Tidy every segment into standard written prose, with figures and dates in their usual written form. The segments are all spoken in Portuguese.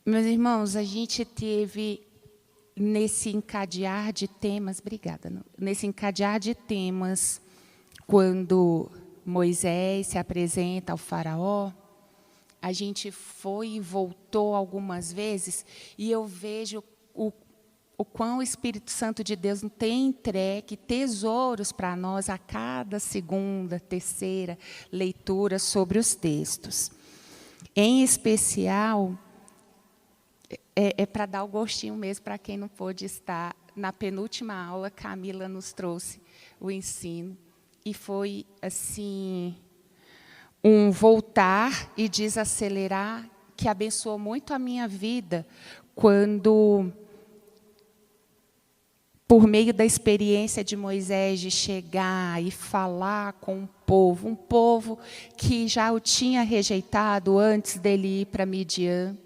Meus irmãos, a gente teve nesse encadear de temas, obrigada, nesse encadear de temas, quando Moisés se apresenta ao faraó, a gente foi e voltou algumas vezes, e eu vejo o quão o Espírito Santo de Deus tem entregue tesouros para nós a cada segunda, terceira leitura sobre os textos. Em especial, é para dar o gostinho mesmo para quem não pôde estar. Na penúltima aula, Camila nos trouxe o ensino, e foi assim um voltar e desacelerar que abençoou muito a minha vida, quando, por meio da experiência de Moisés, de chegar e falar com um povo que já o tinha rejeitado antes dele ir para Midian.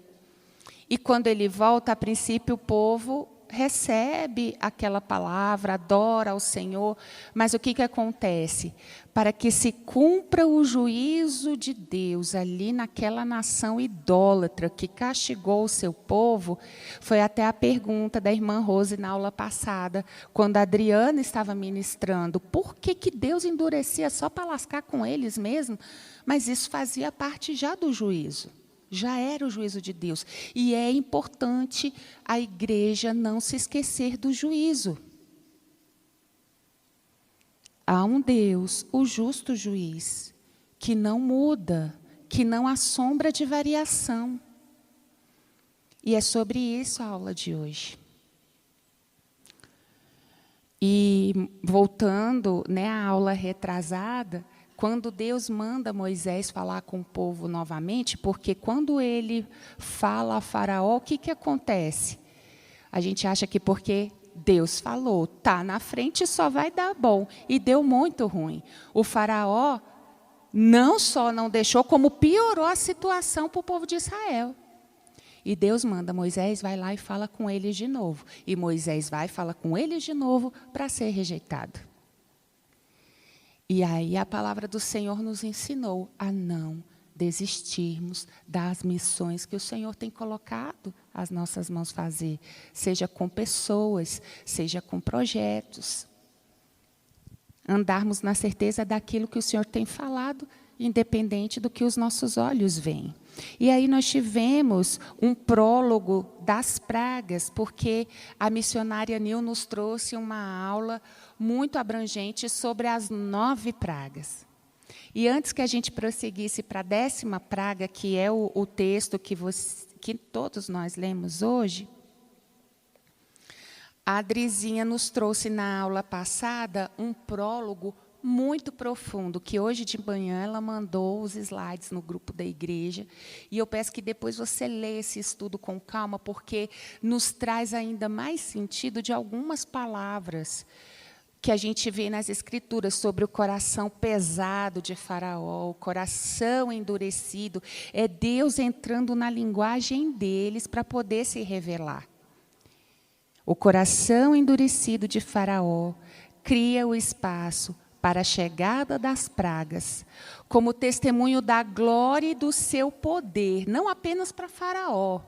E quando ele volta, a princípio, o povo recebe aquela palavra, adora ao Senhor, mas o que acontece? Para que se cumpra o juízo de Deus ali naquela nação idólatra que castigou o seu povo, foi até a pergunta da irmã Rose na aula passada, quando a Adriana estava ministrando, por que Deus endurecia só para lascar com eles mesmo? Mas isso fazia parte já do juízo. Já era o juízo de Deus. E é importante a igreja não se esquecer do juízo. Há um Deus, o justo juiz, que não muda, que não há sombra de variação. E é sobre isso a aula de hoje. E voltando, à aula retrasada, quando Deus manda Moisés falar com o povo novamente, porque quando ele fala a Faraó, o que acontece? A gente acha que porque Deus falou, está na frente, só vai dar bom. E deu muito ruim. O Faraó não só não deixou, como piorou a situação para o povo de Israel. E Deus manda Moisés, vai lá e fala com eles de novo. E Moisés vai e fala com eles de novo para ser rejeitado. E aí a palavra do Senhor nos ensinou a não desistirmos das missões que o Senhor tem colocado às nossas mãos fazer, seja com pessoas, seja com projetos. Andarmos na certeza daquilo que o Senhor tem falado, independente do que os nossos olhos veem. E aí nós tivemos um prólogo das pragas, porque a missionária Nil nos trouxe uma aula muito abrangente sobre as 9 pragas. E antes que a gente prosseguisse para a 10ª praga, que é o texto que todos nós lemos hoje, a Adrizinha nos trouxe na aula passada um prólogo muito profundo, que hoje de manhã ela mandou os slides no grupo da igreja, e eu peço que depois você leia esse estudo com calma, porque nos traz ainda mais sentido de algumas palavras que a gente vê nas Escrituras sobre o coração pesado de Faraó, o coração endurecido. É Deus entrando na linguagem deles para poder se revelar. O coração endurecido de Faraó cria o espaço para a chegada das pragas, como testemunho da glória e do seu poder, não apenas para Faraó,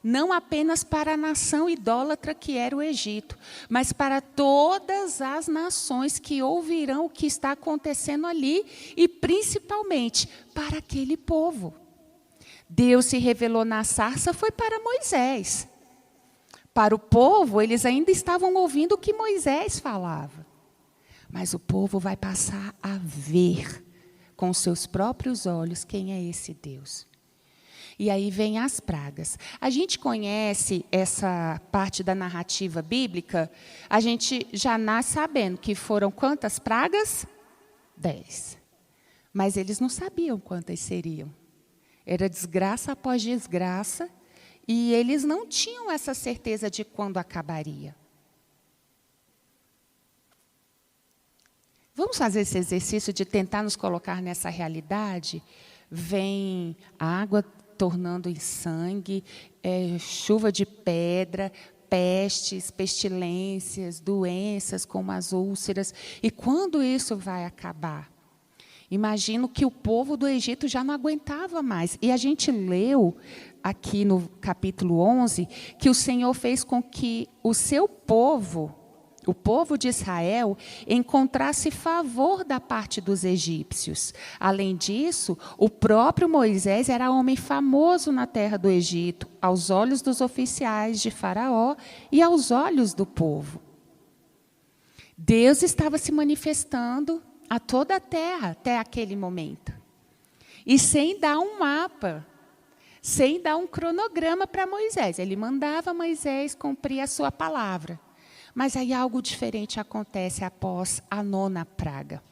não apenas para a nação idólatra que era o Egito, mas para todas as nações que ouvirão o que está acontecendo ali, e principalmente para aquele povo. Deus se revelou na sarça, foi para Moisés. Para o povo, eles ainda estavam ouvindo o que Moisés falava. Mas o povo vai passar a ver com seus próprios olhos quem é esse Deus. E aí vem as pragas. A gente conhece essa parte da narrativa bíblica, a gente já nasce sabendo que foram quantas pragas? 10. Mas eles não sabiam quantas seriam. Era desgraça após desgraça, e eles não tinham essa certeza de quando acabaria. Vamos fazer esse exercício de tentar nos colocar nessa realidade? Vem água tornando em sangue, chuva de pedra, pestes, pestilências, doenças como as úlceras. E quando isso vai acabar? Imagino que o povo do Egito já não aguentava mais. E a gente leu aqui no capítulo 11 que o Senhor fez com que o seu povo, o povo de Israel, encontrasse favor da parte dos egípcios. Além disso, o próprio Moisés era homem famoso na terra do Egito, aos olhos dos oficiais de Faraó e aos olhos do povo. Deus estava se manifestando a toda a terra até aquele momento. E sem dar um mapa, sem dar um cronograma para Moisés. Ele mandava Moisés cumprir a sua palavra. Mas aí algo diferente acontece após a 9ª praga.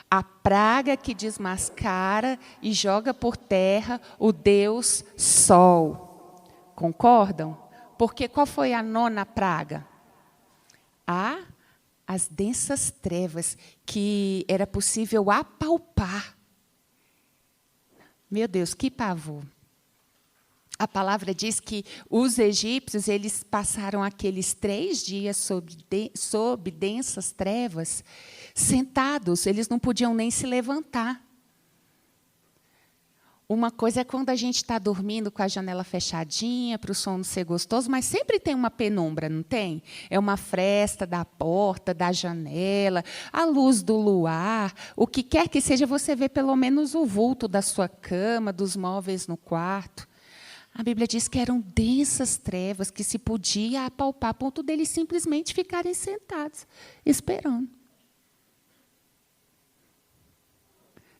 A praga que desmascara e joga por terra o Deus Sol. Concordam? Porque qual foi a 9ª praga? As densas trevas que era possível apalpar. Meu Deus, que pavor. A palavra diz que os egípcios, eles passaram aqueles 3 dias sob densas trevas, sentados, eles não podiam nem se levantar. Uma coisa é quando a gente está dormindo com a janela fechadinha, para o sono ser gostoso, mas sempre tem uma penumbra, não tem? É uma fresta da porta, da janela, a luz do luar, o que quer que seja, você vê pelo menos o vulto da sua cama, dos móveis no quarto. A Bíblia diz que eram densas trevas que se podia apalpar, a ponto deles simplesmente ficarem sentados, esperando.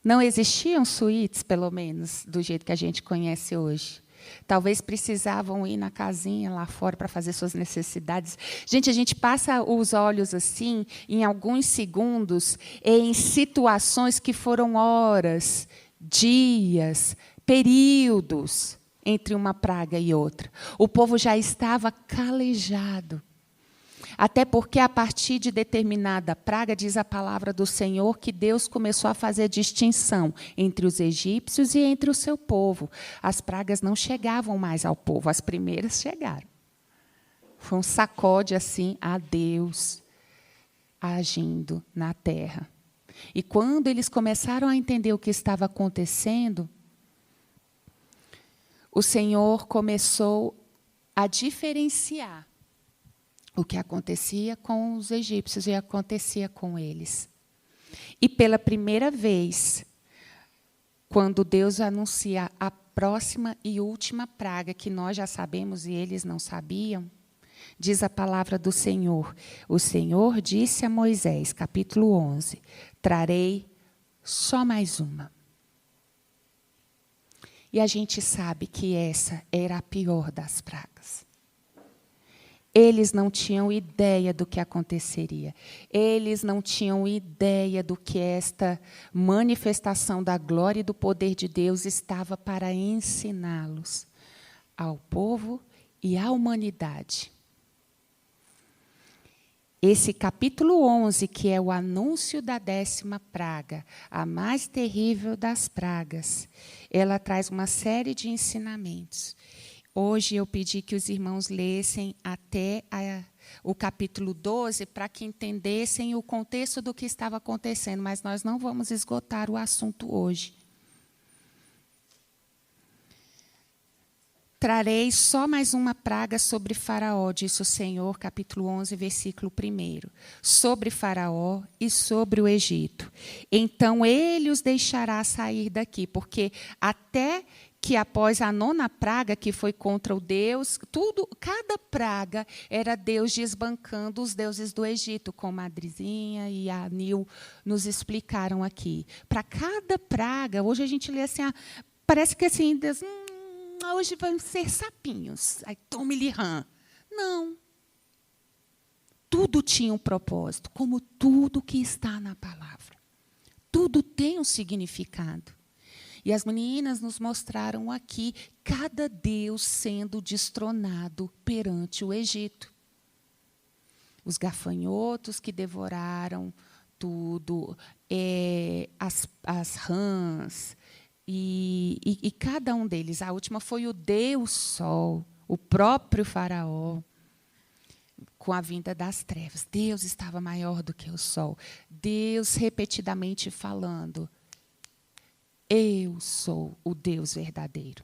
Não existiam suítes, pelo menos, do jeito que a gente conhece hoje. Talvez precisavam ir na casinha lá fora para fazer suas necessidades. Gente, a gente passa os olhos assim, em alguns segundos, em situações que foram horas, dias, períodos entre uma praga e outra. O povo já estava calejado. Até porque, a partir de determinada praga, diz a palavra do Senhor, que Deus começou a fazer distinção entre os egípcios e entre o seu povo. As pragas não chegavam mais ao povo, as primeiras chegaram. Foi um sacode assim a Deus agindo na terra. E quando eles começaram a entender o que estava acontecendo, o Senhor começou a diferenciar o que acontecia com os egípcios e acontecia com eles. E pela primeira vez, quando Deus anuncia a próxima e última praga, que nós já sabemos e eles não sabiam, diz a palavra do Senhor. O Senhor disse a Moisés, capítulo 11, trarei só mais uma. E a gente sabe que essa era a pior das pragas. Eles não tinham ideia do que aconteceria. Eles não tinham ideia do que esta manifestação da glória e do poder de Deus estava para ensiná-los ao povo e à humanidade. Esse capítulo 11, que é o anúncio da 10ª praga, a mais terrível das pragas, ela traz uma série de ensinamentos. Hoje eu pedi que os irmãos lessem até o capítulo 12 para que entendessem o contexto do que estava acontecendo, mas nós não vamos esgotar o assunto hoje. Trarei só mais uma praga sobre Faraó, disse o Senhor, capítulo 11, versículo 1. Sobre Faraó e sobre o Egito. Então ele os deixará sair daqui, porque até que após a 9ª praga, que foi contra o Deus, cada praga era Deus desbancando os deuses do Egito, como a Adrizinha e a Nil nos explicaram aqui. Para cada praga, hoje a gente lê assim, parece que assim, Deus, hoje vão ser sapinhos, aí tome-lhe rã. Não. Tudo tinha um propósito, como tudo que está na palavra. Tudo tem um significado. E as meninas nos mostraram aqui cada deus sendo destronado perante o Egito. Os gafanhotos que devoraram tudo, as rãs, e cada um deles. A última foi o Deus Sol, o próprio Faraó, com a vinda das trevas. Deus estava maior do que o Sol. Deus repetidamente falando, Eu sou o Deus verdadeiro.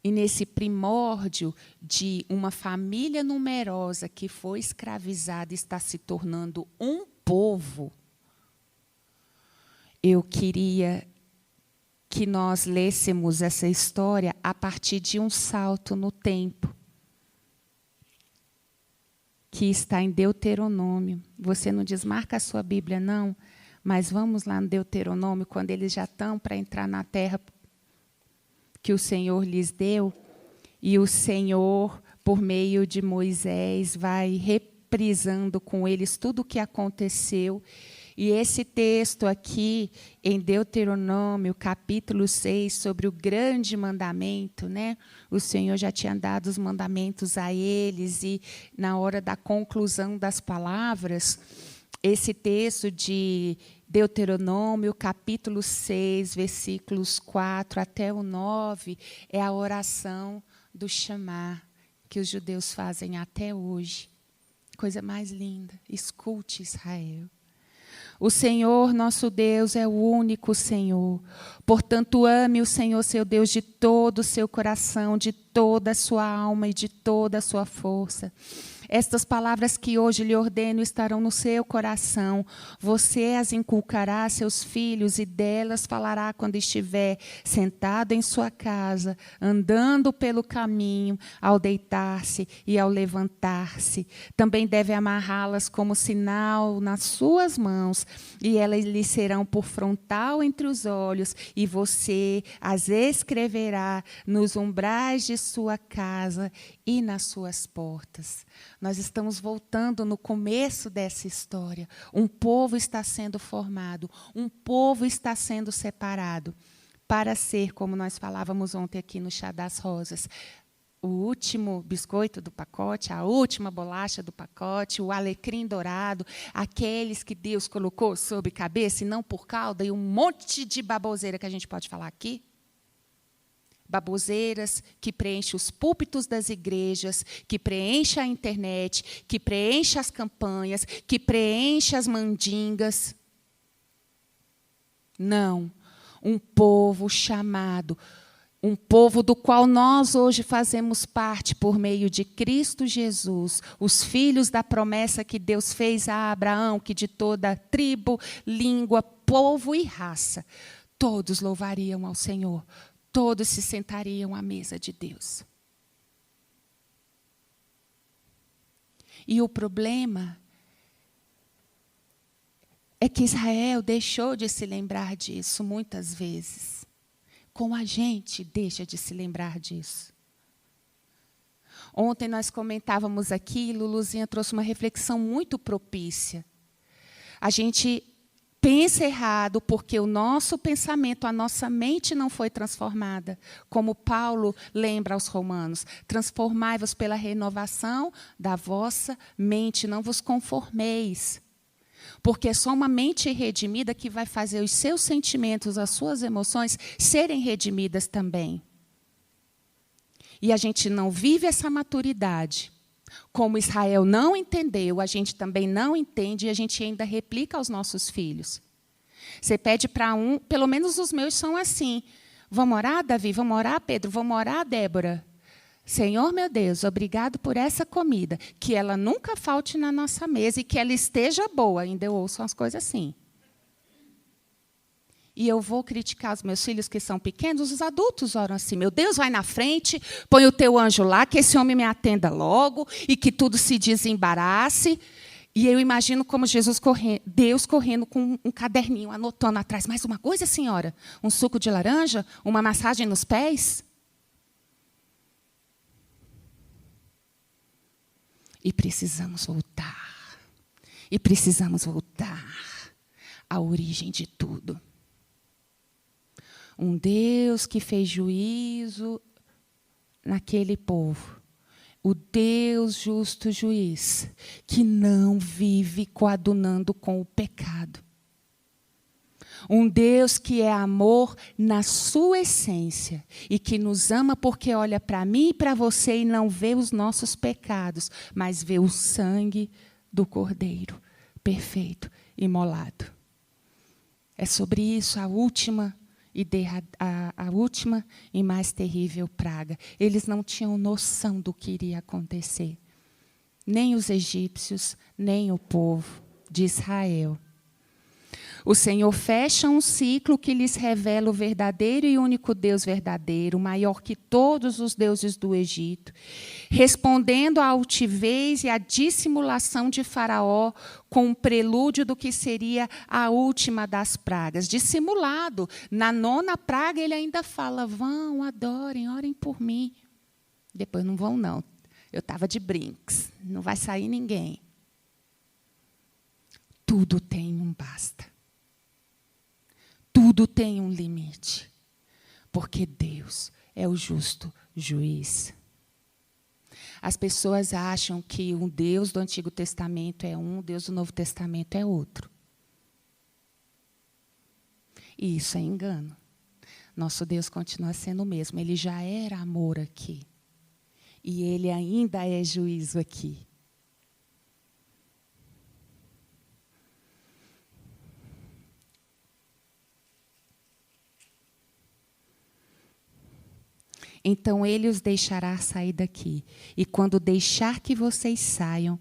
E nesse primórdio de uma família numerosa que foi escravizada e está se tornando um povo, eu queria que nós lêssemos essa história a partir de um salto no tempo, que está em Deuteronômio. Você não desmarca a sua Bíblia, não, mas vamos lá no Deuteronômio, quando eles já estão para entrar na terra que o Senhor lhes deu, e o Senhor, por meio de Moisés, vai reprisando com eles tudo o que aconteceu. E esse texto aqui, em Deuteronômio, capítulo 6, sobre o grande mandamento, né? O Senhor já tinha dado os mandamentos a eles, e na hora da conclusão das palavras, esse texto de Deuteronômio, capítulo 6, versículos 4 até o 9, é a oração do chamar que os judeus fazem até hoje. Coisa mais linda. Escute, Israel. O Senhor, nosso Deus, é o único Senhor. Portanto, ame o Senhor, seu Deus, de todo o seu coração, de toda a sua alma e de toda a sua força. Estas palavras que hoje lhe ordeno estarão no seu coração. Você as inculcará a seus filhos e delas falará quando estiver sentado em sua casa, andando pelo caminho, ao deitar-se e ao levantar-se. Também deve amarrá-las como sinal nas suas mãos, e elas lhe serão por frontal entre os olhos, e você as escreverá nos umbrais de sua casa e nas suas portas. Nós estamos voltando no começo dessa história. Um povo está sendo formado, um povo está sendo separado para ser, como nós falávamos ontem aqui no Chá das Rosas, o último biscoito do pacote, a última bolacha do pacote, o alecrim dourado, aqueles que Deus colocou sobre cabeça e não por cauda, e um monte de baboseira que a gente pode falar aqui. Baboseiras que preenchem os púlpitos das igrejas, que preenchem a internet, que preenchem as campanhas, que preenchem as mandingas. Não, um povo chamado, um povo do qual nós hoje fazemos parte por meio de Cristo Jesus, os filhos da promessa que Deus fez a Abraão, que de toda tribo, língua, povo e raça, todos louvariam ao Senhor. Todos se sentariam à mesa de Deus. E o problema é que Israel deixou de se lembrar disso muitas vezes. Como a gente deixa de se lembrar disso. Ontem nós comentávamos aqui, Luluzinha trouxe uma reflexão muito propícia. A gente pensa errado porque o nosso pensamento, a nossa mente não foi transformada. Como Paulo lembra aos Romanos, transformai-vos pela renovação da vossa mente, não vos conformeis. Porque é só uma mente redimida que vai fazer os seus sentimentos, as suas emoções serem redimidas também. E a gente não vive essa maturidade. Como Israel não entendeu, a gente também não entende e a gente ainda replica aos nossos filhos. Você pede para um, pelo menos os meus são assim. Vamos orar, Davi? Vamos orar, Pedro? Vamos orar, Débora? Senhor, meu Deus, obrigado por essa comida. Que ela nunca falte na nossa mesa e que ela esteja boa. Ainda eu ouço umas coisas assim. E eu vou criticar os meus filhos que são pequenos, os adultos oram assim, meu Deus, vai na frente, põe o teu anjo lá, que esse homem me atenda logo, e que tudo se desembarace. E eu imagino como Deus correndo com um caderninho, anotando atrás, mais uma coisa, senhora? Um suco de laranja? Uma massagem nos pés? E precisamos voltar. E precisamos voltar à origem de tudo. Um Deus que fez juízo naquele povo. O Deus justo juiz, que não vive coadunando com o pecado. Um Deus que é amor na sua essência e que nos ama porque olha para mim e para você e não vê os nossos pecados, mas vê o sangue do Cordeiro perfeito, imolado. É sobre isso a última e mais terrível praga. Eles não tinham noção do que iria acontecer. Nem os egípcios, nem o povo de Israel. O Senhor fecha um ciclo que lhes revela o verdadeiro e único Deus verdadeiro, maior que todos os deuses do Egito, respondendo à altivez e à dissimulação de Faraó com um prelúdio do que seria a última das pragas. Dissimulado. Na 9ª praga, ele ainda fala, vão, adorem, orem por mim. Depois não vão, não. Eu estava de brinks. Não vai sair ninguém. Tudo tem um basta. Tudo tem um limite, porque Deus é o justo juiz. As pessoas acham que um Deus do Antigo Testamento é um, Deus do Novo Testamento é outro. E isso é engano. Nosso Deus continua sendo o mesmo. Ele já era amor aqui. E Ele ainda é juízo aqui. Então ele os deixará sair daqui. E quando deixar que vocês saiam,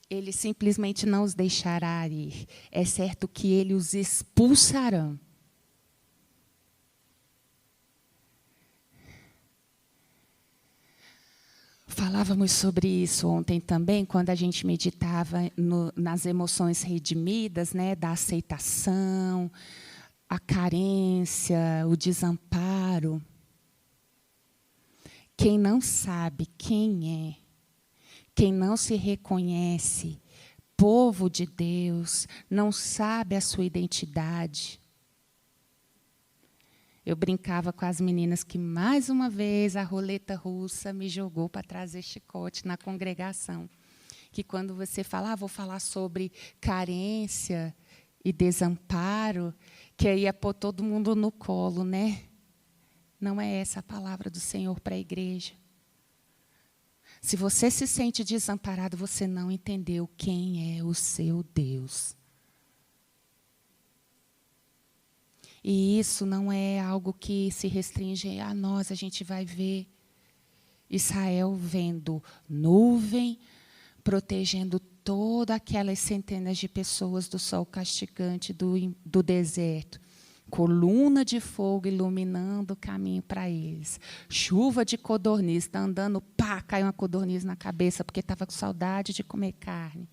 ele simplesmente não os deixará ir. É certo que ele os expulsará. Falávamos sobre isso ontem também, quando a gente meditava nas emoções redimidas, né, da aceitação, a carência, o desamparo. Quem não sabe quem é, quem não se reconhece povo de Deus, não sabe a sua identidade. Eu brincava com as meninas que, mais uma vez, a roleta russa me jogou para trazer chicote na congregação. Que quando você fala, vou falar sobre carência e desamparo, que aí ia pôr todo mundo no colo, né? Não é essa a palavra do Senhor para a igreja. Se você se sente desamparado, você não entendeu quem é o seu Deus. E isso não é algo que se restringe a nós. A gente vai ver Israel vendo nuvem, protegendo todas aquelas centenas de pessoas do sol castigante do deserto. Coluna de fogo iluminando o caminho para eles. Chuva de codorniz, está andando, pá, cai uma codorniz na cabeça, porque estava com saudade de comer carne.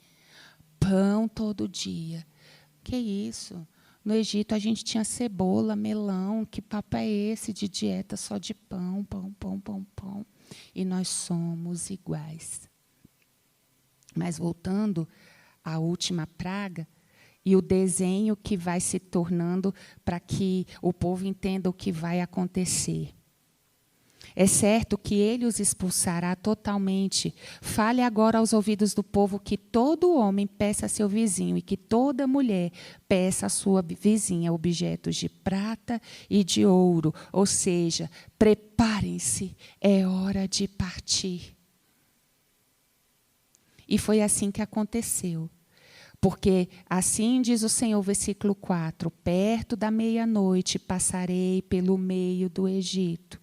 Pão todo dia. Que isso? No Egito a gente tinha cebola, melão. Que papo é esse de dieta só de pão, pão, pão, pão, pão? E nós somos iguais. Mas voltando à última praga, e o desenho que vai se tornando para que o povo entenda o que vai acontecer. É certo que ele os expulsará totalmente. Fale agora aos ouvidos do povo que todo homem peça a seu vizinho e que toda mulher peça à sua vizinha objetos de prata e de ouro. Ou seja, preparem-se, é hora de partir. E foi assim que aconteceu. Porque assim diz o Senhor, versículo 4, perto da meia-noite passarei pelo meio do Egito.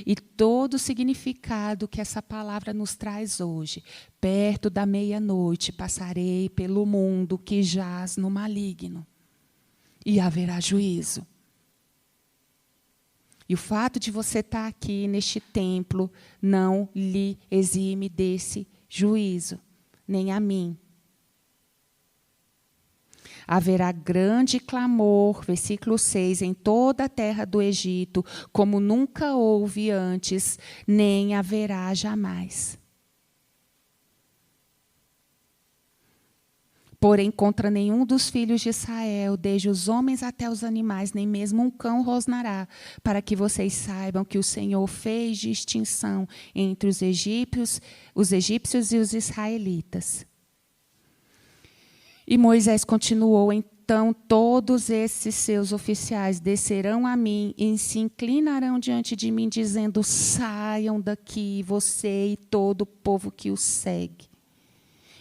E todo o significado que essa palavra nos traz hoje, perto da meia-noite passarei pelo mundo que jaz no maligno. E haverá juízo. E o fato de você estar aqui neste templo não lhe exime desse juízo, nem a mim. Haverá grande clamor, versículo 6, em toda a terra do Egito, como nunca houve antes, nem haverá jamais. Porém, contra nenhum dos filhos de Israel, desde os homens até os animais, nem mesmo um cão rosnará, para que vocês saibam que o Senhor fez distinção entre os egípcios e os israelitas. E Moisés continuou, então todos esses seus oficiais descerão a mim e se inclinarão diante de mim, dizendo, saiam daqui, você e todo o povo que o segue.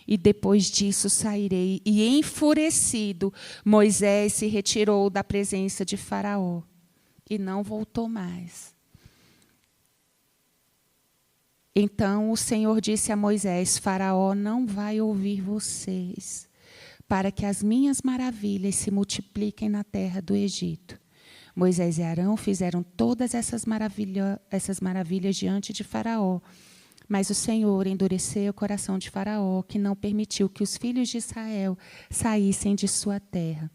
e depois disso sairei. E enfurecido, Moisés se retirou da presença de Faraó e não voltou mais. Então o Senhor disse a Moisés: Faraó não vai ouvir vocês, para que as minhas maravilhas se multipliquem na terra do Egito. Moisés e Arão fizeram todas essas maravilhas diante de Faraó. Mas o Senhor endureceu o coração de Faraó, que não permitiu que os filhos de Israel saíssem de sua terra.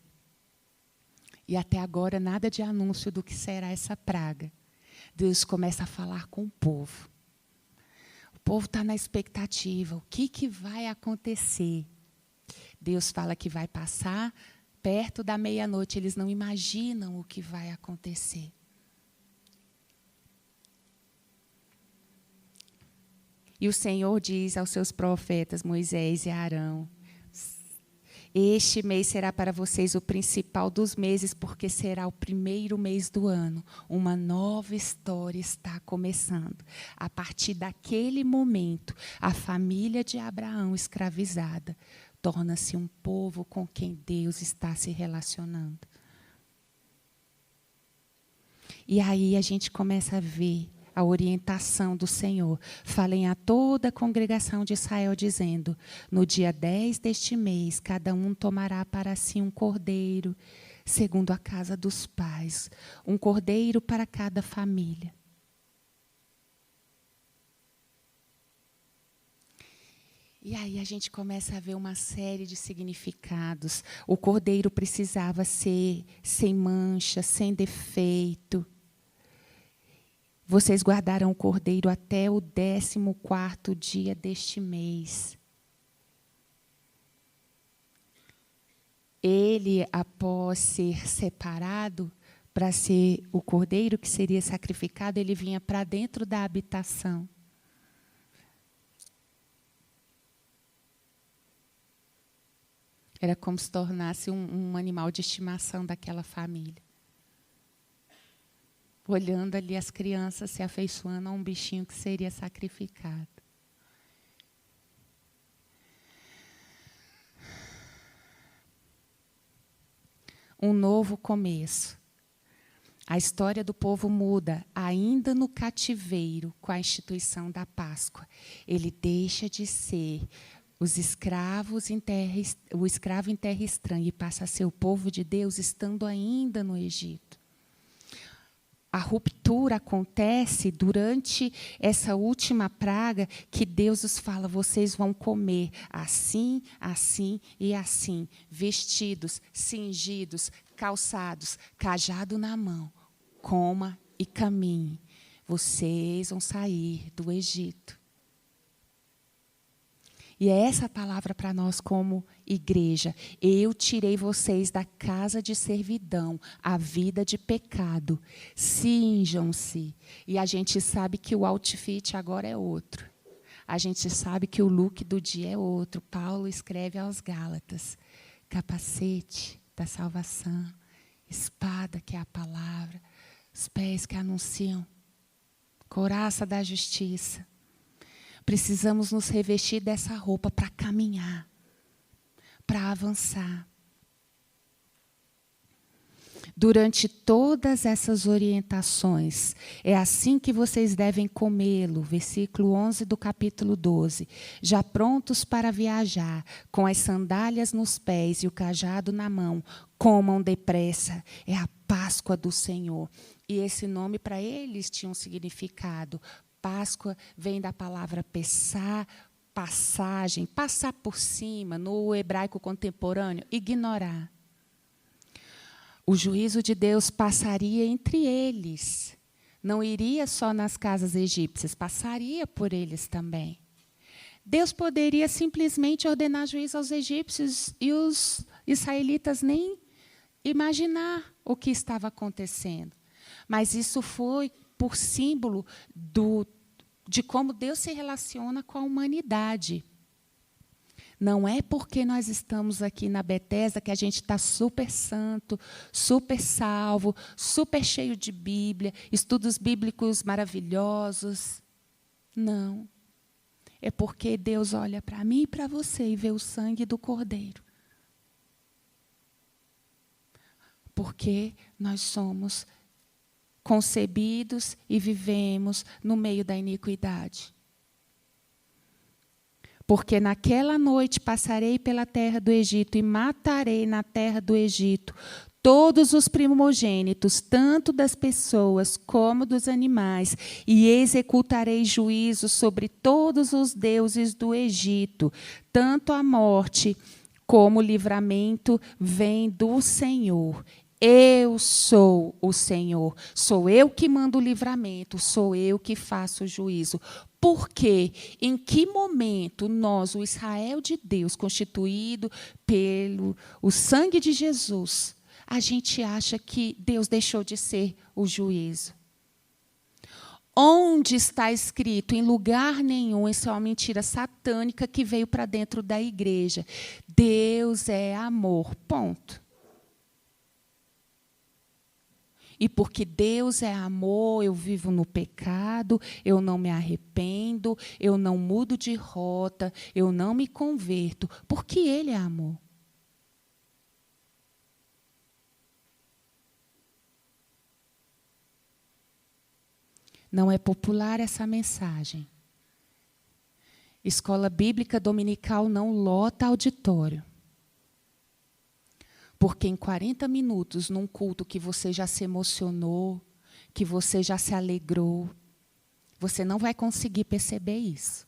E até agora nada de anúncio do que será essa praga. Deus começa a falar com o povo. O povo está na expectativa. O que vai acontecer? Deus fala que vai passar perto da meia-noite. Eles não imaginam o que vai acontecer. E o Senhor diz aos seus profetas, Moisés e Arão: este mês será para vocês o principal dos meses, porque será o primeiro mês do ano. Uma nova história está começando. A partir daquele momento, a família de Abraão escravizada torna-se um povo com quem Deus está se relacionando. E aí a gente começa a ver a orientação do Senhor. Falem a toda a congregação de Israel, dizendo: no dia 10 deste mês, cada um tomará para si um cordeiro, segundo a casa dos pais, um cordeiro para cada família. E aí a gente começa a ver uma série de significados. O cordeiro precisava ser sem mancha, sem defeito. Vocês guardarão o cordeiro até o 14º dia deste mês. Ele, após ser separado para ser o cordeiro que seria sacrificado, ele vinha para dentro da habitação. Era como se tornasse um animal de estimação daquela família. Olhando ali as crianças se afeiçoando a um bichinho que seria sacrificado. Um novo começo. A história do povo muda, ainda no cativeiro, com a instituição da Páscoa. Ele deixa de ser o escravo em terra estranha e passa a ser o povo de Deus, estando ainda no Egito. A ruptura acontece durante essa última praga, que Deus os fala: vocês vão comer assim, assim e assim, vestidos, cingidos, calçados, cajado na mão, coma e caminhe. Vocês vão sair do Egito. E é essa a palavra para nós como igreja. Eu tirei vocês da casa de servidão, a vida de pecado. Cinjam-se. E a gente sabe que o outfit agora é outro. A gente sabe que o look do dia é outro. Paulo escreve aos Gálatas: capacete da salvação, espada, que é a palavra, os pés que anunciam, couraça da justiça. Precisamos nos revestir dessa roupa para caminhar, para avançar. Durante todas essas orientações, é assim que vocês devem comê-lo, versículo 11 do capítulo 12. Já prontos para viajar, com as sandálias nos pés e o cajado na mão, comam depressa, é a Páscoa do Senhor. E esse nome para eles tinha um significado. Páscoa vem da palavra pessar, passagem, passar por cima, no hebraico contemporâneo, ignorar. O juízo de Deus passaria entre eles. Não iria só nas casas egípcias, passaria por eles também. Deus poderia simplesmente ordenar juízo aos egípcios e os israelitas nem imaginar o que estava acontecendo. Mas isso foi por símbolo de como Deus se relaciona com a humanidade. Não é porque nós estamos aqui na Bethesda que a gente está super santo, super salvo, super cheio de Bíblia, estudos bíblicos maravilhosos. Não. é porque Deus olha para mim e para você e vê o sangue do Cordeiro. Porque nós somos concebidos e vivemos no meio da iniquidade. Porque naquela noite passarei pela terra do Egito e matarei na terra do Egito todos os primogênitos, tanto das pessoas como dos animais, e executarei juízo sobre todos os deuses do Egito. Tanto a morte como o livramento vem do Senhor. Eu sou o Senhor, sou eu que mando o livramento, sou eu que faço o juízo. Porque, em que momento nós, o Israel de Deus, constituído pelo o sangue de Jesus, a gente acha que Deus deixou de ser o juízo? Onde está escrito? Em lugar nenhum. Isso é uma mentira satânica que veio para dentro da igreja. Deus é amor. Ponto. E porque Deus é amor, eu vivo no pecado, eu não me arrependo, eu não mudo de rota, eu não me converto, porque Ele é amor. Não é popular essa mensagem. Escola bíblica dominical não lota auditório. Porque em 40 minutos, num culto que você já se emocionou, que você já se alegrou, você não vai conseguir perceber isso.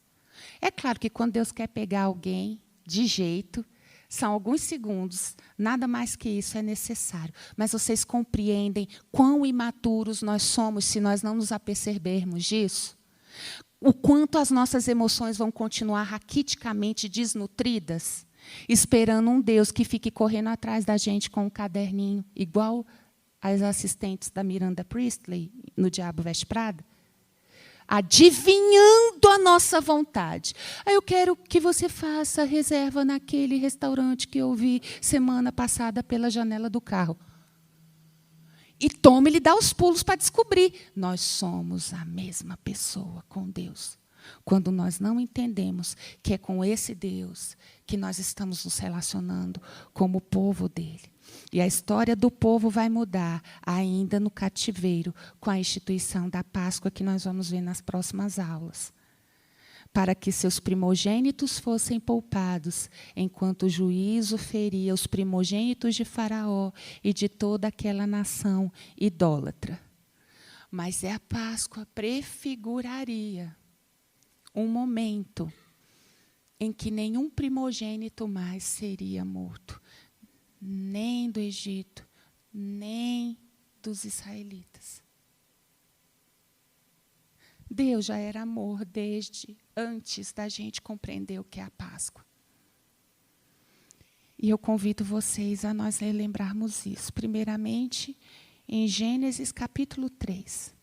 É claro que quando Deus quer pegar alguém de jeito, são alguns segundos, nada mais que isso é necessário. Mas vocês compreendem quão imaturos nós somos se nós não nos apercebermos disso? O quanto as nossas emoções vão continuar raquiticamente desnutridas? Esperando um Deus que fique correndo atrás da gente com um caderninho, igual as assistentes da Miranda Priestley, no Diabo Veste Prada, adivinhando a nossa vontade. Eu quero que você faça reserva naquele restaurante que eu vi semana passada pela janela do carro. E tome, ele dá os pulos para descobrir. Nós somos a mesma pessoa com Deus. Quando nós não entendemos que é com esse Deus que nós estamos nos relacionando como povo dele. E a história do povo vai mudar ainda no cativeiro com a instituição da Páscoa que nós vamos ver nas próximas aulas. Para que seus primogênitos fossem poupados, enquanto o juízo feria os primogênitos de Faraó e de toda aquela nação idólatra. Mas a Páscoa prefiguraria um momento em que nenhum primogênito mais seria morto, nem do Egito, nem dos israelitas. Deus já era amor desde antes da gente compreender o que é a Páscoa. E eu convido vocês a nós relembrarmos isso. Primeiramente, em Gênesis capítulo 3.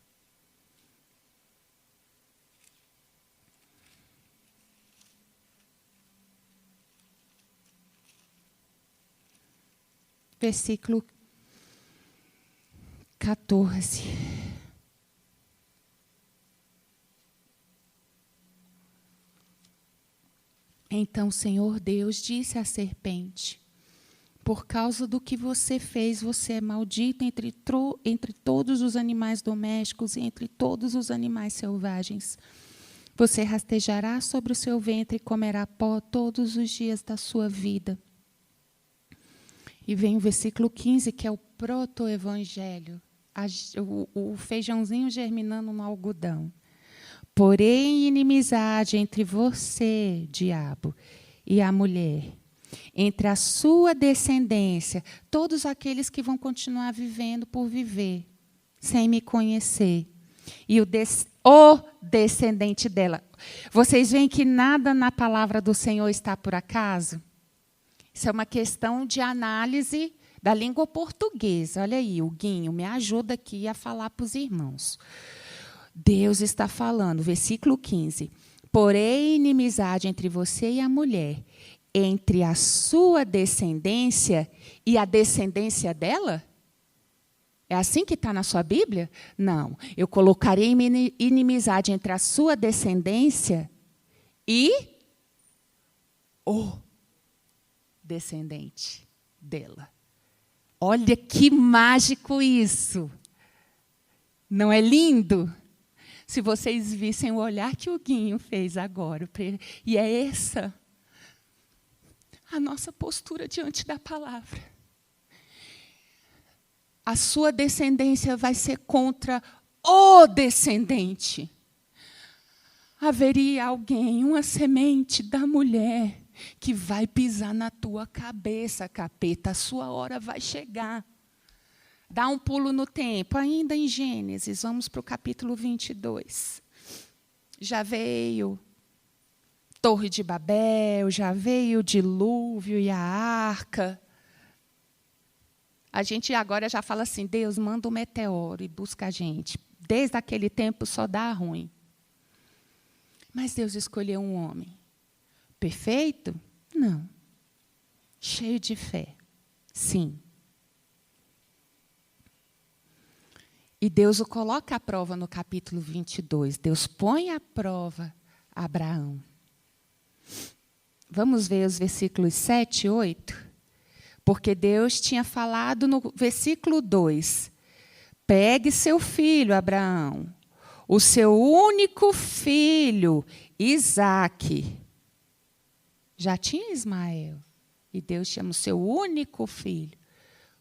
Versículo 14. Então o Senhor Deus disse à serpente: por causa do que você fez, você é maldito entre todos os animais domésticos e entre todos os animais selvagens. Você rastejará sobre o seu ventre e comerá pó todos os dias da sua vida. E vem o versículo 15, que é o proto-evangelho, o feijãozinho germinando no algodão. Porém, inimizade entre você, diabo, e a mulher, entre a sua descendência, todos aqueles que vão continuar vivendo por viver, sem me conhecer, e o descendente dela. Vocês veem que nada na palavra do Senhor está por acaso? Isso é uma questão de análise da língua portuguesa. Olha aí, o Guinho, me ajuda aqui a falar para os irmãos. Deus está falando, versículo 15. Porém, inimizade entre você e a mulher, entre a sua descendência e a descendência dela? É assim que está na sua Bíblia? Não. Eu colocarei inimizade entre a sua descendência e o descendente dela. Olha que mágico isso! Não é lindo? Se vocês vissem o olhar que o Guinho fez agora. E é essa a nossa postura diante da palavra. A sua descendência vai ser contra o descendente. Haveria alguém, uma semente da mulher, que vai pisar na tua cabeça, capeta. A sua hora vai chegar. Dá um pulo no tempo, ainda em Gênesis, vamos para o capítulo 22. Já veio Torre de Babel, já veio o dilúvio e a arca. A gente agora já fala assim, Deus manda um meteoro e busca a gente. Desde aquele tempo só dá ruim. Mas Deus escolheu um homem. Perfeito? Não. Cheio de fé? Sim. E Deus o coloca à prova no capítulo 22. Deus põe à prova Abraão. Vamos ver os versículos 7 e 8? Porque Deus tinha falado no versículo 2. Pegue seu filho, Abraão, o seu único filho, Isaque. Já tinha Ismael. E Deus chama o seu único filho.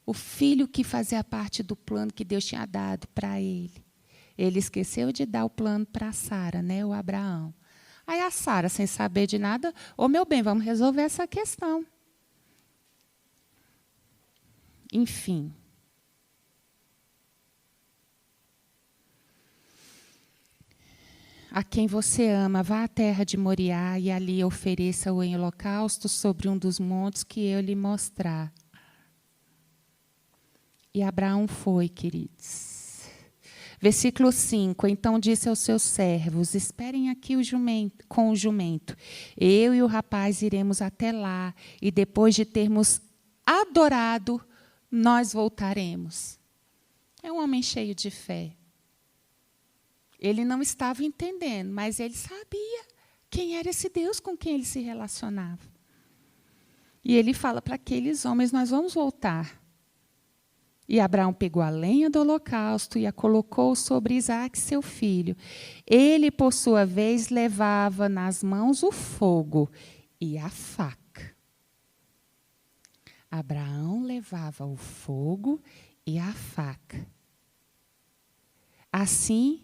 O filho que fazia parte do plano que Deus tinha dado para ele. Ele esqueceu de dar o plano para Sara, né, o Abraão. Aí a Sara, sem saber de nada, meu bem, vamos resolver essa questão. Enfim. A quem você ama, vá à terra de Moriá e ali ofereça-o em holocausto sobre um dos montes que eu lhe mostrar. E Abraão foi, queridos. Versículo 5. Então disse aos seus servos, esperem aqui com o jumento. Eu e o rapaz iremos até lá, e depois de termos adorado, nós voltaremos. É um homem cheio de fé. Ele não estava entendendo, mas ele sabia quem era esse Deus com quem ele se relacionava. E ele fala para aqueles homens, nós vamos voltar. E Abraão pegou a lenha do holocausto e a colocou sobre Isaque, seu filho. Ele, por sua vez, levava nas mãos o fogo e a faca. Abraão levava o fogo e a faca. Assim,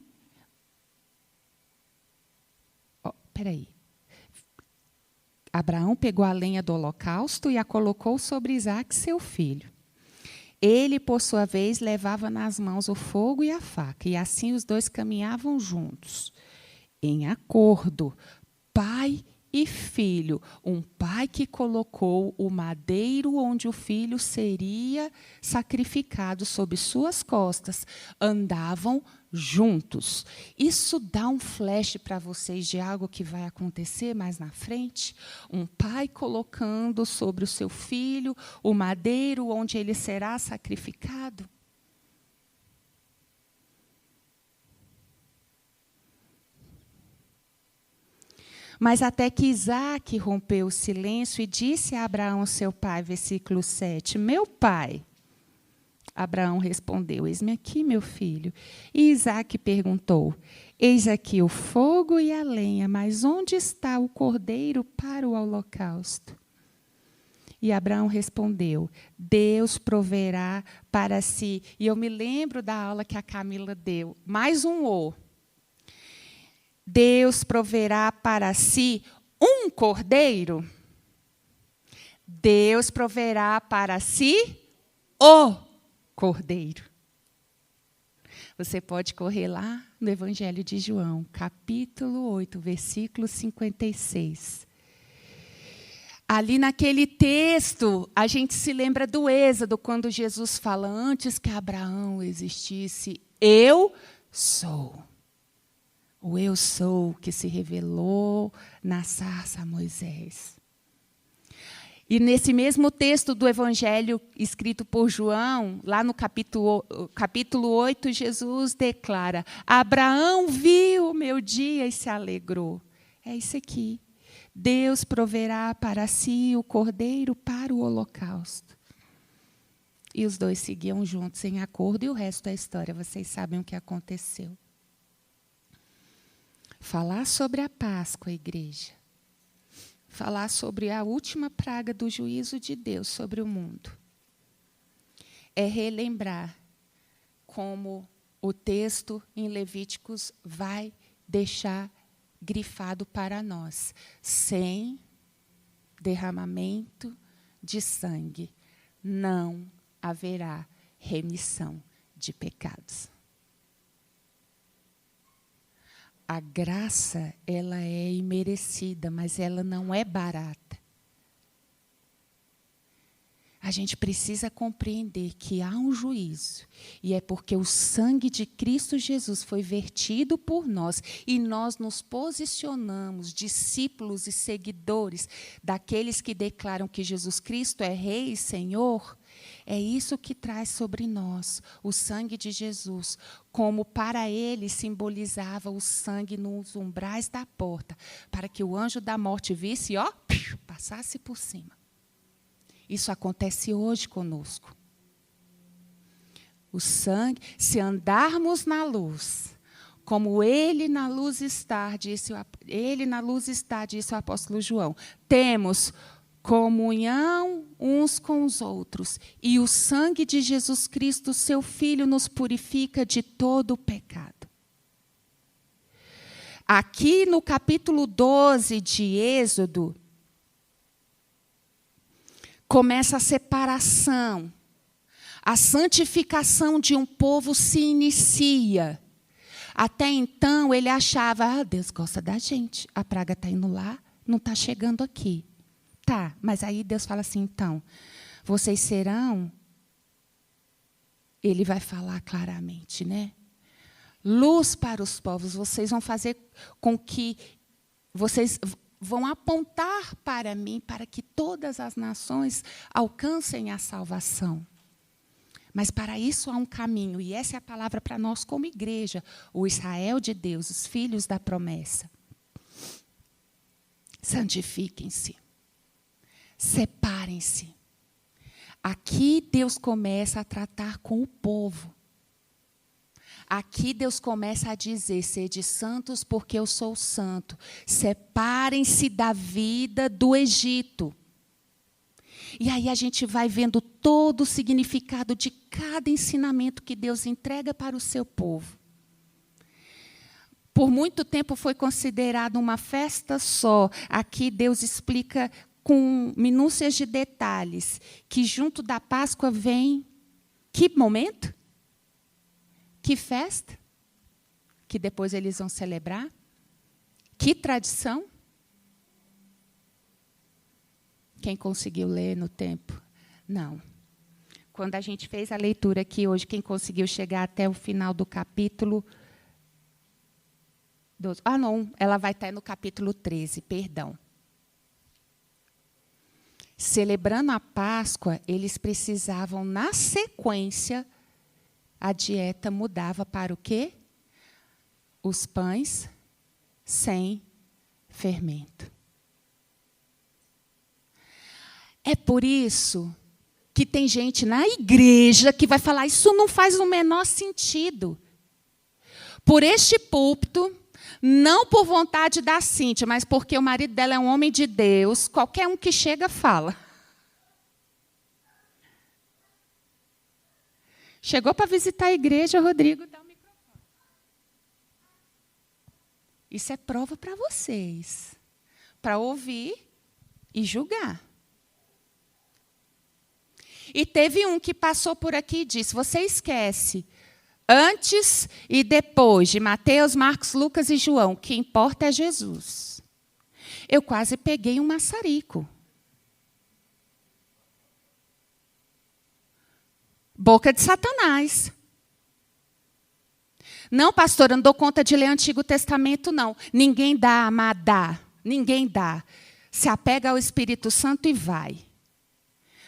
Abraão pegou a lenha do holocausto e a colocou sobre Isaque, seu filho. Ele, por sua vez, levava nas mãos o fogo e a faca, e assim os dois caminhavam juntos, em acordo, pai e filho. Um pai que colocou o madeiro onde o filho seria sacrificado sobre suas costas. Andavam juntos. Isso dá um flash para vocês de algo que vai acontecer mais na frente? Um pai colocando sobre o seu filho o madeiro onde ele será sacrificado? Mas até que Isaque rompeu o silêncio e disse a Abraão, seu pai, versículo 7, meu pai. Abraão respondeu, eis-me aqui, meu filho. E Isaque perguntou, eis aqui o fogo e a lenha, mas onde está o cordeiro para o holocausto? E Abraão respondeu, Deus proverá para si. E eu me lembro da aula que a Camila deu, mais um o. Deus proverá para si um cordeiro. Deus proverá para si o cordeiro. Você pode correr lá no Evangelho de João, capítulo 8, versículo 56. Ali naquele texto, a gente se lembra do Êxodo, quando Jesus fala, antes que Abraão existisse, eu sou. O eu sou que se revelou na sarça a Moisés. E nesse mesmo texto do Evangelho escrito por João, lá no capítulo 8, Jesus declara, Abraão viu o meu dia e se alegrou. É isso aqui. Deus proverá para si o cordeiro para o holocausto. E os dois seguiam juntos em acordo, e o resto da história, vocês sabem o que aconteceu. Falar sobre a Páscoa, igreja. Falar sobre a última praga do juízo de Deus sobre o mundo. É relembrar como o texto em Levíticos vai deixar grifado para nós. Sem derramamento de sangue, não haverá remissão de pecados. A graça, ela é imerecida, mas ela não é barata. A gente precisa compreender que há um juízo, e é porque o sangue de Cristo Jesus foi vertido por nós, e nós nos posicionamos, discípulos e seguidores daqueles que declaram que Jesus Cristo é Rei e Senhor. É isso que traz sobre nós o sangue de Jesus, como para ele simbolizava o sangue nos umbrais da porta, para que o anjo da morte visse e passasse por cima. Isso acontece hoje conosco. O sangue, se andarmos na luz, como ele na luz está, disse o apóstolo João, temos comunhão uns com os outros, e o sangue de Jesus Cristo, seu Filho, nos purifica de todo o pecado. Aqui no capítulo 12 de Êxodo, começa a separação, a santificação de um povo se inicia. Até então, ele achava, Deus gosta da gente, a praga está indo lá, não está chegando aqui. Tá, mas aí Deus fala assim, então, vocês serão, ele vai falar claramente, né? Luz para os povos, vocês vão fazer com que, vocês vão apontar para mim, para que todas as nações alcancem a salvação. Mas para isso há um caminho, e essa é a palavra para nós como igreja, o Israel de Deus, os filhos da promessa. Santifiquem-se. Separem-se. Aqui Deus começa a tratar com o povo. Aqui Deus começa a dizer, sede santos porque eu sou santo. Separem-se da vida do Egito. E aí a gente vai vendo todo o significado de cada ensinamento que Deus entrega para o seu povo. Por muito tempo foi considerado uma festa só. Aqui Deus explica com minúcias de detalhes que junto da Páscoa vem que momento? Que festa? Que depois eles vão celebrar? Que tradição? Quem conseguiu ler no tempo? Não. Quando a gente fez a leitura aqui hoje, quem conseguiu chegar até o final do capítulo 12? Ah, não, ela vai estar no capítulo 13, perdão. Celebrando a Páscoa, eles precisavam, na sequência, a dieta mudava para o quê? Os pães sem fermento. É por isso que tem gente na igreja que vai falar, isso não faz o menor sentido. Por este púlpito, não por vontade da Cíntia, mas porque o marido dela é um homem de Deus, qualquer um que chega fala. Chegou para visitar a igreja, Rodrigo, dá o microfone. Isso é prova para vocês, para ouvir e julgar. E teve um que passou por aqui e disse, você esquece, antes e depois de Mateus, Marcos, Lucas e João, o que importa é Jesus. Eu quase peguei um maçarico. Boca de Satanás. Não, pastora, não dou conta de ler Antigo Testamento, não. Ninguém dá, amada. Ninguém dá. Se apega ao Espírito Santo e vai.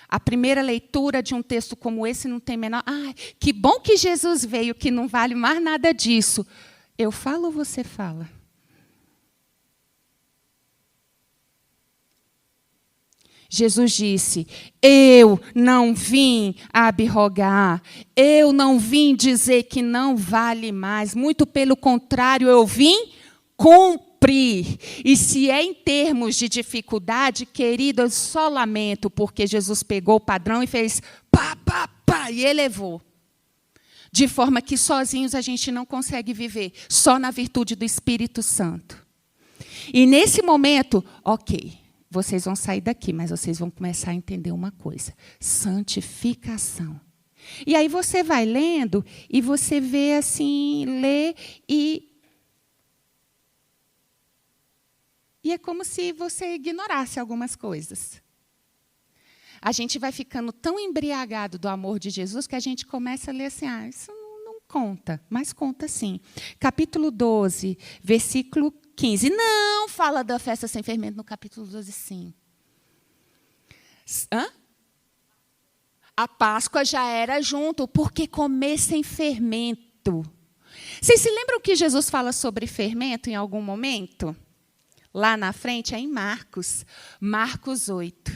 A primeira leitura de um texto como esse não tem menor... Ai, que bom que Jesus veio, que não vale mais nada disso. Eu falo ou você fala? Jesus disse: eu não vim abrogar, eu não vim dizer que não vale mais, muito pelo contrário, eu vim cumprir. E se é em termos de dificuldade, querido, eu só lamento, porque Jesus pegou o padrão e fez pá, pá, pá, e elevou. De forma que sozinhos a gente não consegue viver, só na virtude do Espírito Santo. E nesse momento, ok, vocês vão sair daqui, mas vocês vão começar a entender uma coisa: santificação. E aí você vai lendo e você vê assim, lê e é como se você ignorasse algumas coisas. A gente vai ficando tão embriagado do amor de Jesus que a gente começa a ler assim, isso não conta, mas conta sim. Capítulo 12, versículo 15. Não fala da festa sem fermento no capítulo 12, sim. Hã? A Páscoa já era junto, porque comer sem fermento. Vocês se lembram que Jesus fala sobre fermento em algum momento? Lá na frente, é em Marcos. Marcos 8.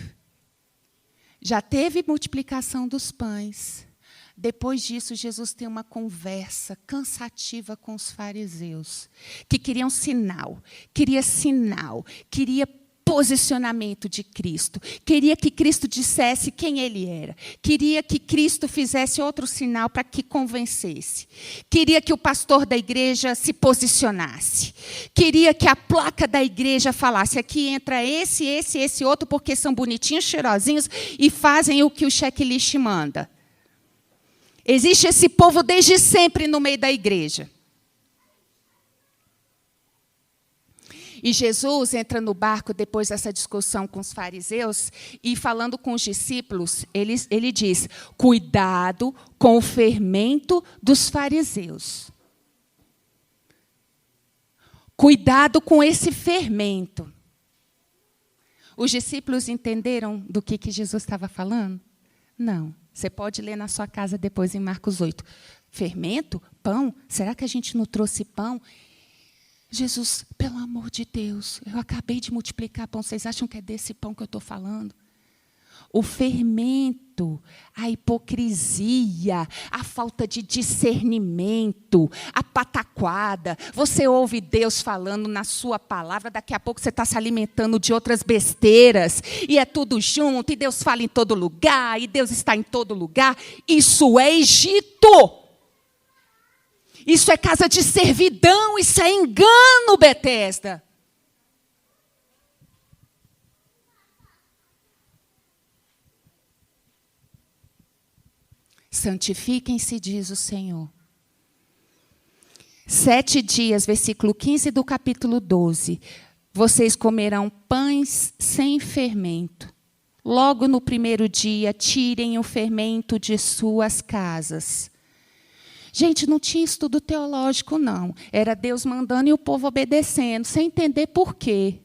Já teve multiplicação dos pães. Depois disso, Jesus tem uma conversa cansativa com os fariseus, que queriam sinal, queria posicionamento de Cristo, queria que Cristo dissesse quem ele era, queria que Cristo fizesse outro sinal para que convencesse, queria que o pastor da igreja se posicionasse, queria que a placa da igreja falasse: aqui entra esse outro, porque são bonitinhos, cheirosinhos e fazem o que o checklist manda. Existe esse povo desde sempre no meio da igreja. E Jesus entra no barco depois dessa discussão com os fariseus e, falando com os discípulos, ele diz: cuidado com o fermento dos fariseus. Cuidado com esse fermento. Os discípulos entenderam do que Jesus estava falando? Não. Você pode ler na sua casa depois em Marcos 8. Fermento? Pão? Será que a gente não trouxe pão? Jesus, pelo amor de Deus, eu acabei de multiplicar pão. Vocês acham que é desse pão que eu estou falando? O fermento, a hipocrisia, a falta de discernimento, a pataquada. Você ouve Deus falando na sua palavra, daqui a pouco você está se alimentando de outras besteiras, e é tudo junto, e Deus fala em todo lugar, e Deus está em todo lugar. Isso é Egito. Isso é casa de servidão, isso é engano, Betesda. Santifiquem-se, diz o Senhor. 7 dias, versículo 15 do capítulo 12. Vocês comerão pães sem fermento. Logo no primeiro dia, tirem o fermento de suas casas. Gente, não tinha estudo teológico, não. Era Deus mandando e o povo obedecendo, sem entender por quê.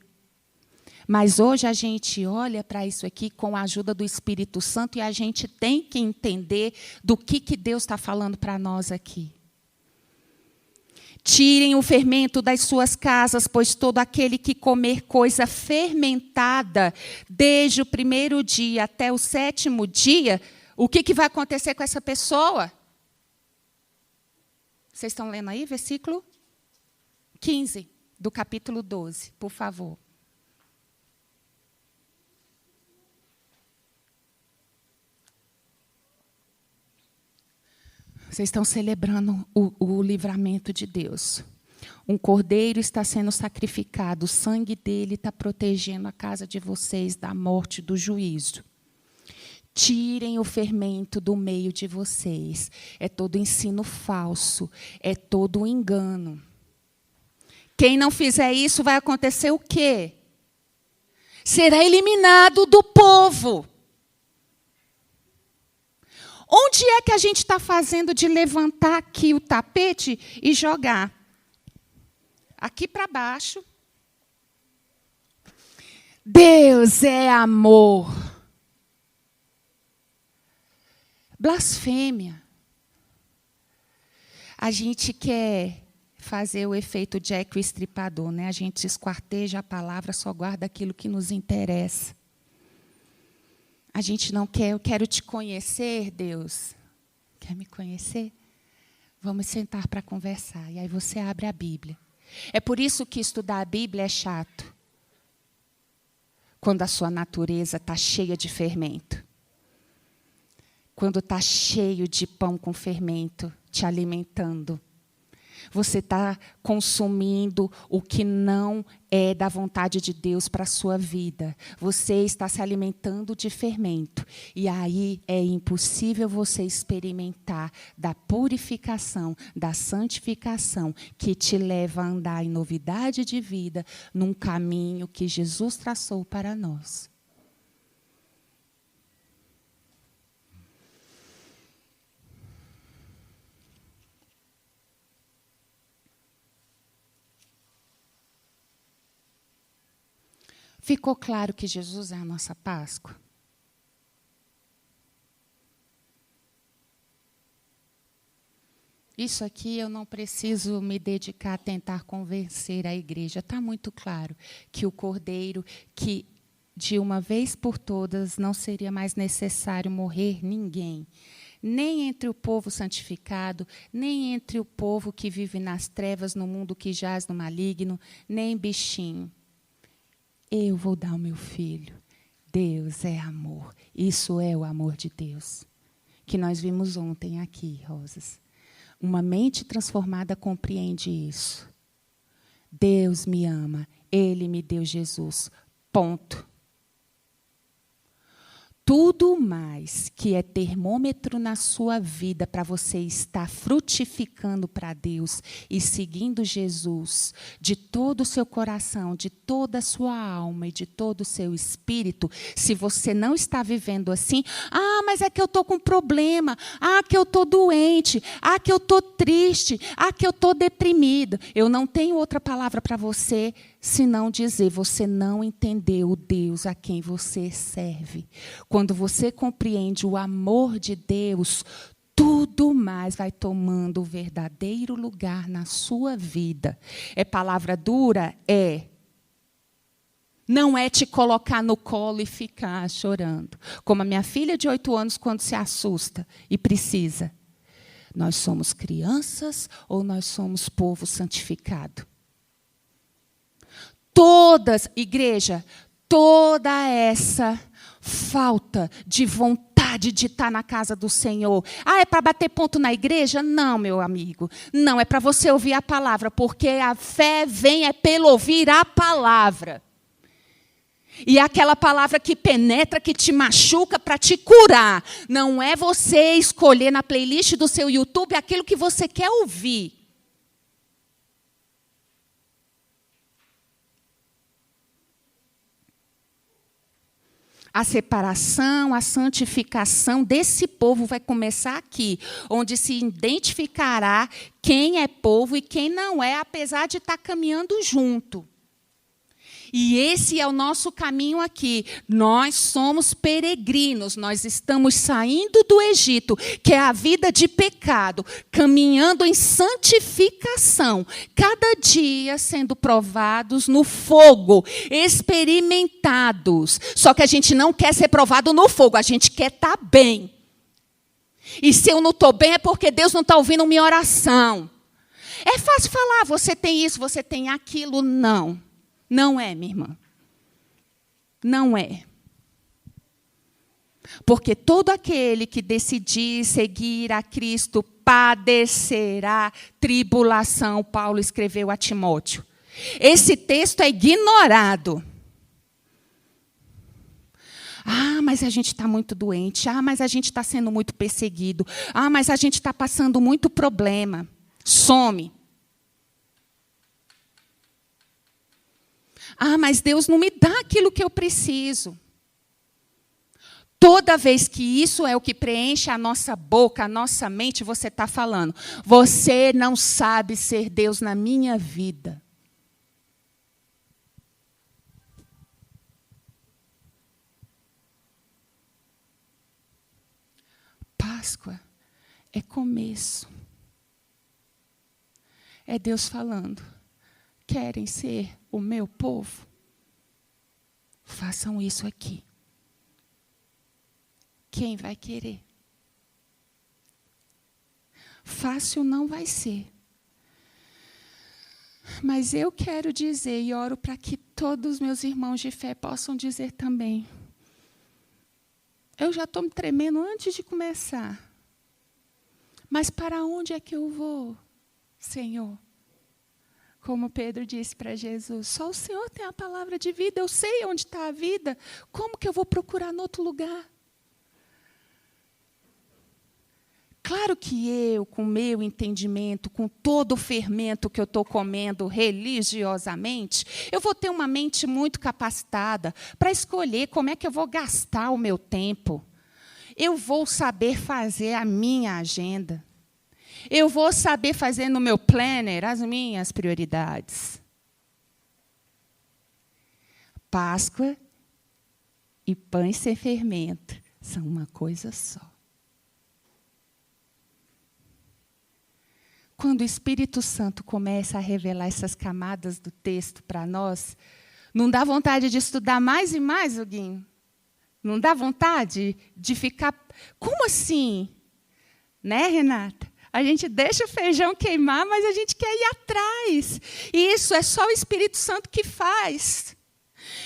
Mas hoje a gente olha para isso aqui com a ajuda do Espírito Santo e a gente tem que entender do que Deus está falando para nós aqui. Tirem o fermento das suas casas, pois todo aquele que comer coisa fermentada, desde o primeiro dia até o 7º dia, o que vai acontecer com essa pessoa? Vocês estão lendo aí, versículo 15 do capítulo 12, por favor. Vocês estão celebrando o livramento de Deus. Um cordeiro está sendo sacrificado, o sangue dele está protegendo a casa de vocês da morte, do juízo. Tirem o fermento do meio de vocês. É todo ensino falso, é todo engano. Quem não fizer isso, vai acontecer o quê? Será eliminado do povo. Onde é que a gente está fazendo de levantar aqui o tapete e jogar? Aqui para baixo. Deus é amor. Blasfêmia. A gente quer fazer o efeito Jack o Estripador, né? A gente esquarteja a palavra, só guarda aquilo que nos interessa. A gente não quer, eu quero te conhecer, Deus. Quer me conhecer? Vamos sentar para conversar. E aí você abre a Bíblia. É por isso que estudar a Bíblia é chato. Quando a sua natureza está cheia de fermento. Quando está cheio de pão com fermento, te alimentando. Você está consumindo o que não é da vontade de Deus para a sua vida. Você está se alimentando de fermento. E aí é impossível você experimentar da purificação, da santificação, que te leva a andar em novidade de vida, num caminho que Jesus traçou para nós. Ficou claro que Jesus é a nossa Páscoa? Isso aqui eu não preciso me dedicar a tentar convencer a igreja. Está muito claro que o Cordeiro, que de uma vez por todas não seria mais necessário morrer ninguém. Nem entre o povo santificado, nem entre o povo que vive nas trevas, no mundo que jaz no maligno, nem bichinho. Eu vou dar o meu filho. Deus é amor. Isso é o amor de Deus. Que nós vimos ontem aqui, Rosas. Uma mente transformada compreende isso. Deus me ama. Ele me deu Jesus. Ponto. Tudo mais que é termômetro na sua vida para você estar frutificando para Deus e seguindo Jesus de todo o seu coração, de toda a sua alma e de todo o seu espírito, se você não está vivendo assim, mas é que eu estou com problema, que eu estou doente, que eu estou triste, que eu estou deprimido. Eu não tenho outra palavra para você, senão dizer, você não entendeu o Deus a quem você serve. Quando você compreende o amor de Deus, tudo mais vai tomando o verdadeiro lugar na sua vida. É palavra dura? É. Não é te colocar no colo e ficar chorando. Como a minha filha de 8 anos, quando se assusta e precisa. Nós somos crianças ou nós somos povo santificado? Igreja, toda essa falta de vontade de estar na casa do Senhor. É para bater ponto na igreja? Não, meu amigo. Não, é para você ouvir a palavra, porque a fé vem pelo ouvir a palavra. E é aquela palavra que penetra, que te machuca para te curar. Não é você escolher na playlist do seu YouTube aquilo que você quer ouvir. A separação, a santificação desse povo vai começar aqui, onde se identificará quem é povo e quem não é, apesar de estar caminhando junto. E esse é o nosso caminho aqui. Nós somos peregrinos, nós estamos saindo do Egito, que é a vida de pecado, caminhando em santificação, cada dia sendo provados no fogo, experimentados. Só que a gente não quer ser provado no fogo, a gente quer estar bem. E se eu não estou bem é porque Deus não está ouvindo minha oração. É fácil falar, você tem isso, você tem aquilo. Não. Não é, minha irmã. Não é. Porque todo aquele que decidir seguir a Cristo padecerá tribulação, Paulo escreveu a Timóteo. Esse texto é ignorado. Mas a gente está muito doente. Mas a gente está sendo muito perseguido. Mas a gente está passando muito problema. Some. Mas Deus não me dá aquilo que eu preciso. Toda vez que isso é o que preenche a nossa boca, a nossa mente, você está falando, você não sabe ser Deus na minha vida. Páscoa é começo. É Deus falando, querem ser o meu povo? Façam isso aqui. quem vai querer? Fácil não vai ser. Mas eu quero dizer, e oro para que todos os meus irmãos de fé possam dizer também. Eu já estou me tremendo antes de começar. Mas para onde é que eu vou, Senhor? Como Pedro disse para Jesus, só o Senhor tem a palavra de vida, eu sei onde está a vida. Como que eu vou procurar em outro lugar? Claro que eu, com o meu entendimento, com todo o fermento que eu estou comendo religiosamente, eu vou ter uma mente muito capacitada para escolher como é que eu vou gastar o meu tempo. Eu vou saber fazer a minha agenda. Eu vou saber fazer no meu planner as minhas prioridades. Páscoa e pães sem fermento são uma coisa só. Quando o Espírito Santo começa a revelar essas camadas do texto para nós, não dá vontade de estudar mais e mais, Huguinho? Não dá vontade de ficar... Como assim? Né, Renata? A gente deixa o feijão queimar, mas a gente quer ir atrás. E isso é só o Espírito Santo que faz.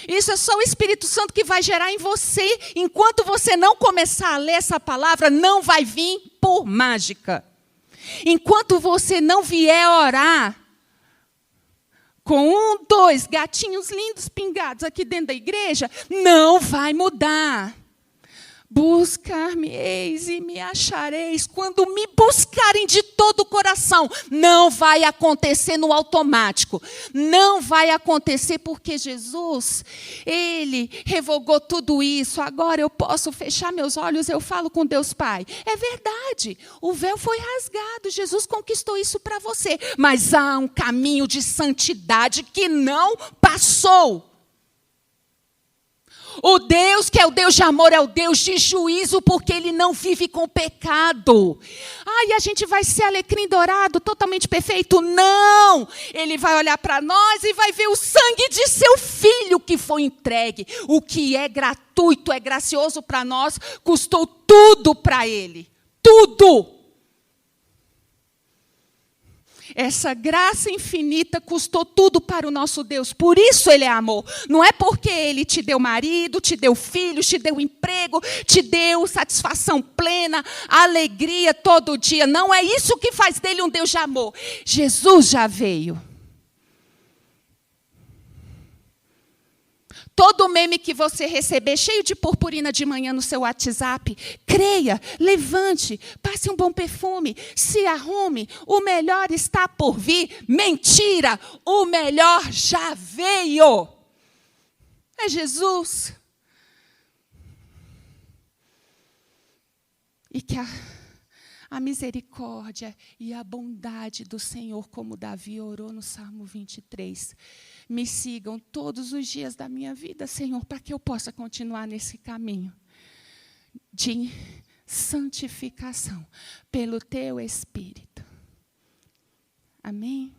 Isso é só o Espírito Santo que vai gerar em você. Enquanto você não começar a ler essa palavra, não vai vir por mágica. Enquanto você não vier orar com 1, 2 gatinhos lindos pingados aqui dentro da igreja, não vai mudar. Buscar-me-eis e me achareis. Quando me buscarem de todo o coração, não vai acontecer no automático. Não vai acontecer porque Jesus, Ele revogou tudo isso. Agora eu posso fechar meus olhos, eu falo com Deus Pai. É verdade, o véu foi rasgado, Jesus conquistou isso para você. Mas há um caminho de santidade que não passou. O Deus que é o Deus de amor é o Deus de juízo, porque Ele não vive com pecado. E a gente vai ser alecrim dourado, totalmente perfeito? Não! Ele vai olhar para nós e vai ver o sangue de seu filho que foi entregue. O que é gratuito, é gracioso para nós, custou tudo para Ele. Tudo! Essa graça infinita custou tudo para o nosso Deus. Por isso Ele é amor. Não é porque Ele te deu marido, te deu filhos, te deu emprego, te deu satisfação plena, alegria todo dia. Não é isso que faz dele um Deus de amor. Jesus já veio. Todo meme que você receber, cheio de purpurina de manhã no seu WhatsApp, creia, levante, passe um bom perfume, se arrume, o melhor está por vir. Mentira, o melhor já veio. É Jesus. E que a misericórdia e a bondade do Senhor, como Davi orou no Salmo 23, me sigam todos os dias da minha vida, Senhor, para que eu possa continuar nesse caminho de santificação pelo Teu Espírito. Amém?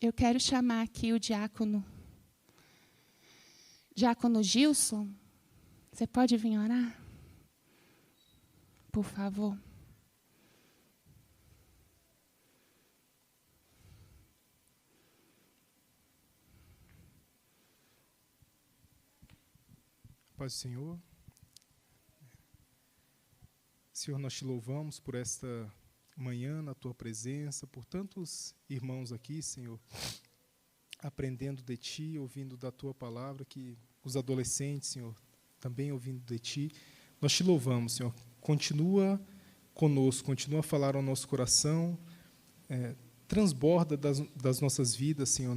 Eu quero chamar aqui o diácono Gilson. Você pode vir orar? Por favor. Paz do Senhor. Senhor, nós te louvamos por esta manhã na tua presença, por tantos irmãos aqui, Senhor, aprendendo de ti, ouvindo da tua palavra, que os adolescentes, Senhor, também ouvindo de ti. Nós te louvamos, Senhor. Continua conosco, continua a falar ao nosso coração, transborda das nossas vidas, Senhor,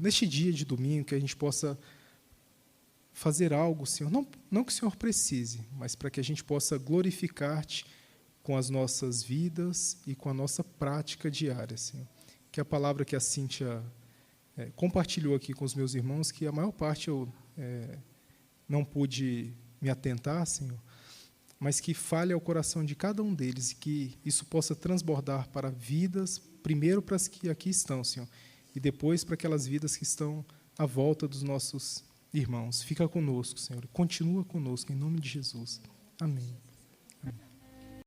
neste dia de domingo, que a gente possa fazer algo, Senhor, não que o Senhor precise, mas para que a gente possa glorificar-te com as nossas vidas e com a nossa prática diária, Senhor. Que a palavra que a Cíntia compartilhou aqui com os meus irmãos, que a maior parte eu não pude me atentar, Senhor, mas que fale ao coração de cada um deles e que isso possa transbordar para vidas, primeiro para as que aqui estão, Senhor, e depois para aquelas vidas que estão à volta dos nossos irmãos. Fica conosco, Senhor. Continua conosco, em nome de Jesus. Amém.